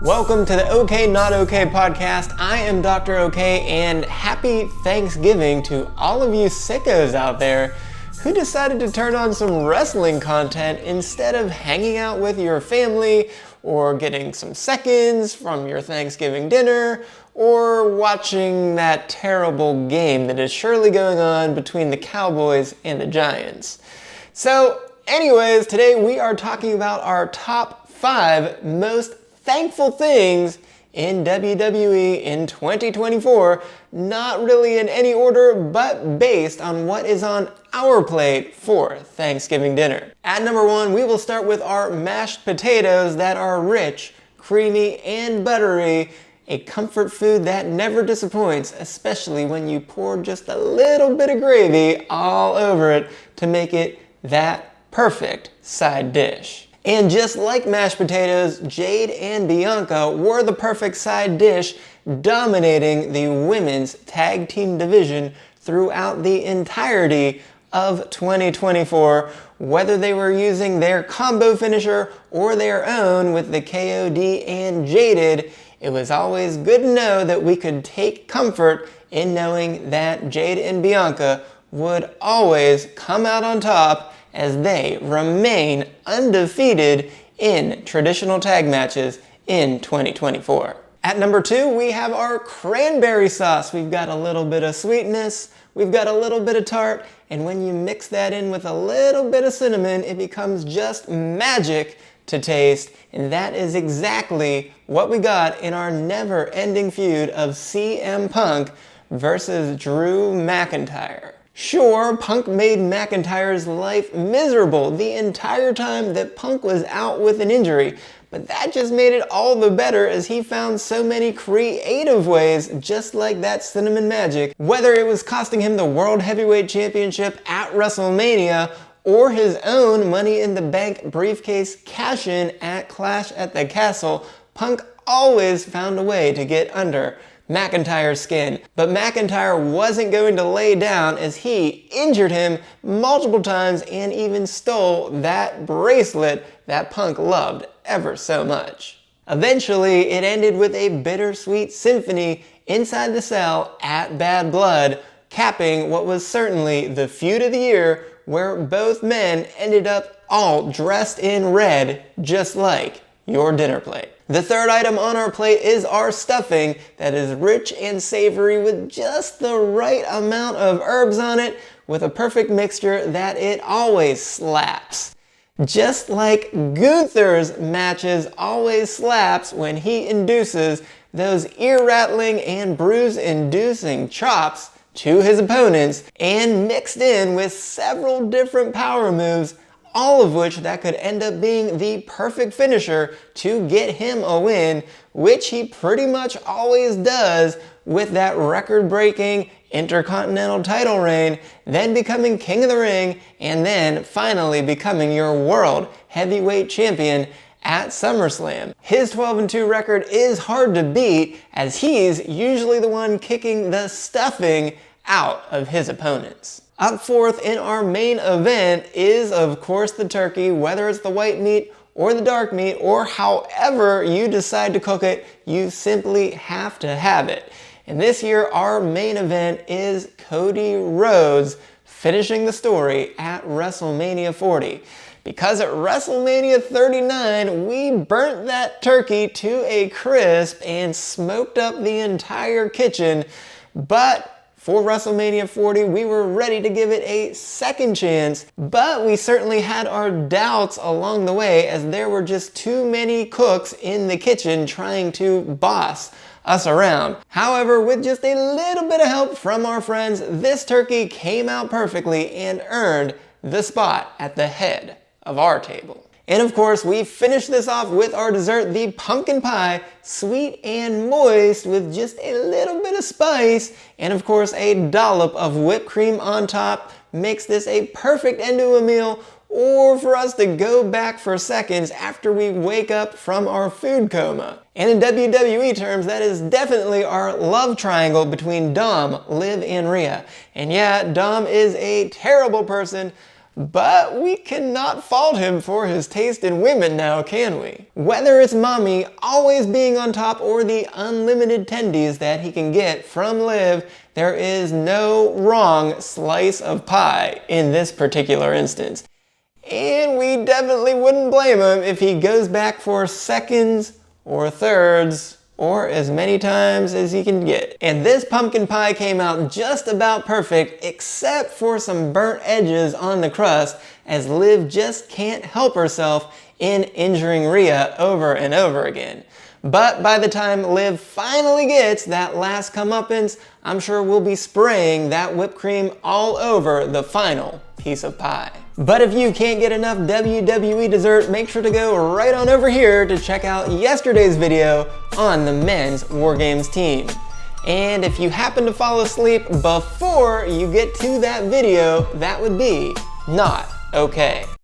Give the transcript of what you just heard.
Welcome to the OK Not OK podcast. I am Dr. OK, and happy Thanksgiving to all of you sickos out there who decided to turn on some wrestling content instead of hanging out with your family or getting some seconds from your Thanksgiving dinner or watching that terrible game that is surely going on between the Cowboys and the Giants. So anyways, today we are talking about our top 5 most thankful things in WWE in 2024, not really in any order, but based on what is on our plate for Thanksgiving dinner. At number 1, we will start with our mashed potatoes that are rich, creamy, and buttery, a comfort food that never disappoints, especially when you pour just a little bit of gravy all over it to make it that perfect side dish. And just like mashed potatoes, Jade and Bianca were the perfect side dish, dominating the women's tag team division throughout the entirety of 2024, whether they were using their combo finisher or their own with the KOD and Jaded. It was always good to know that we could take comfort in knowing that Jade and Bianca would always come out on top as they remain undefeated in traditional tag matches in 2024. At number 2, we have our cranberry sauce. We've got a little bit of sweetness, we've got a little bit of tart, and when you mix that in with a little bit of cinnamon, it becomes just magic to taste, and that is exactly what we got in our never-ending feud of CM Punk versus Drew McIntyre. Sure, Punk made McIntyre's life miserable the entire time that Punk was out with an injury, but that just made it all the better as he found so many creative ways, just like that cinnamon magic, whether it was costing him the World Heavyweight Championship at WrestleMania or his own Money in the Bank briefcase cash-in at Clash at the Castle. Punk always found a way to get under McIntyre's skin, but McIntyre wasn't going to lay down as he injured him multiple times and even stole that bracelet that Punk loved ever so much. Eventually, it ended with a bittersweet symphony inside the cell at Bad Blood, capping what was certainly the feud of the year, where both men ended up all dressed in red, just like your dinner plate. The third item on our plate is our stuffing that is rich and savory with just the right amount of herbs on it, with a perfect mixture that it always slaps. Just like Gunther's matches always slaps when he induces those ear-rattling and bruise-inducing chops to his opponents, and mixed in with several different power moves, all of which that could end up being the perfect finisher to get him a win, which he pretty much always does with that record-breaking Intercontinental title reign, then becoming King of the Ring, and then finally becoming your World Heavyweight Champion at SummerSlam. His 12-2 record is hard to beat, as he's usually the one kicking the stuffing out of his opponents. Up fourth in our main event is, of course, the turkey, whether it's the white meat or the dark meat, or however you decide to cook it, you simply have to have it. And this year, our main event is Cody Rhodes finishing the story at WrestleMania 40. Because at WrestleMania 39, we burnt that turkey to a crisp and smoked up the entire kitchen, but for WrestleMania 40, we were ready to give it a second chance, but we certainly had our doubts along the way, as there were just too many cooks in the kitchen trying to boss us around. However, with just a little bit of help from our friends, this turkey came out perfectly and earned the spot at the head of our table. And of course, we finished this off with our dessert, the pumpkin pie, sweet and moist with just a little bit of spice, and of course a dollop of whipped cream on top makes this a perfect end to a meal, or for us to go back for seconds after we wake up from our food coma. And in WWE terms, that is definitely our love triangle between Dom, Liv, and Rhea. And yeah, Dom is a terrible person, But we cannot fault him for his taste in women now, can we? Whether it's mommy always being on top or the unlimited tendies that he can get from Liv, there is no wrong slice of pie in this particular instance. And we definitely wouldn't blame him if he goes back for seconds or thirds or as many times as he can get. And this pumpkin pie came out just about perfect, except for some burnt edges on the crust, as Liv just can't help herself in injuring Rhea over and over again. But by the time Liv finally gets that last comeuppance, I'm sure we'll be spraying that whipped cream all over the final piece of pie. But if you can't get enough WWE dessert, make sure to go right on over here to check out yesterday's video on the men's War Games team. And if you happen to fall asleep before you get to that video, that would be not okay.